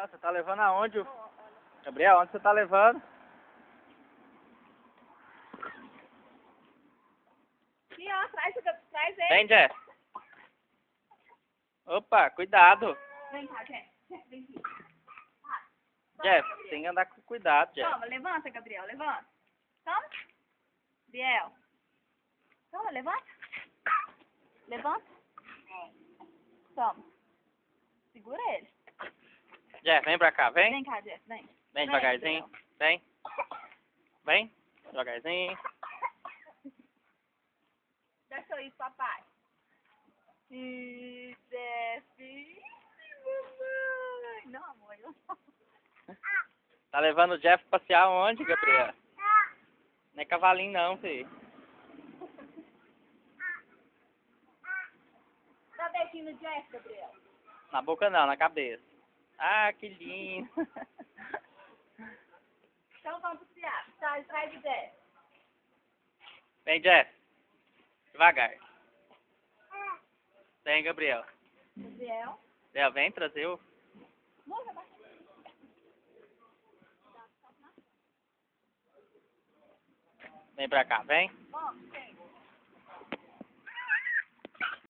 Ah, você tá levando aonde? Gabriel, onde você tá levando? Aqui, ó, traz ele. Vem, Jeff. Opa, cuidado. Vem cá, Jeff. Vem aqui. Jeff, tem que andar com cuidado, Jeff. Toma, levanta, Gabriel, levanta. Toma. Biel. Toma, levanta. Levanta. Toma. Segura ele. Jeff, vem pra cá, vem. Vem cá, Jeff, vem. Vem devagarzinho. Vem. Vem. Devagarzinho. Deixa eu ir, papai. E Jeff. Mamãe. Não, amor, eu não. Tá levando o Jeff passear onde, Gabriel? Não é cavalinho não, filho. Dá beijinho no Jeff, Gabriel. Na boca não, na cabeça. Ah, que lindo. Então vamos passear. Traz o Jeff. Vem, Jeff. Devagar. Vem, Gabriel. Gabriel. Gabriel, vem trazer o... Vem pra cá, vem.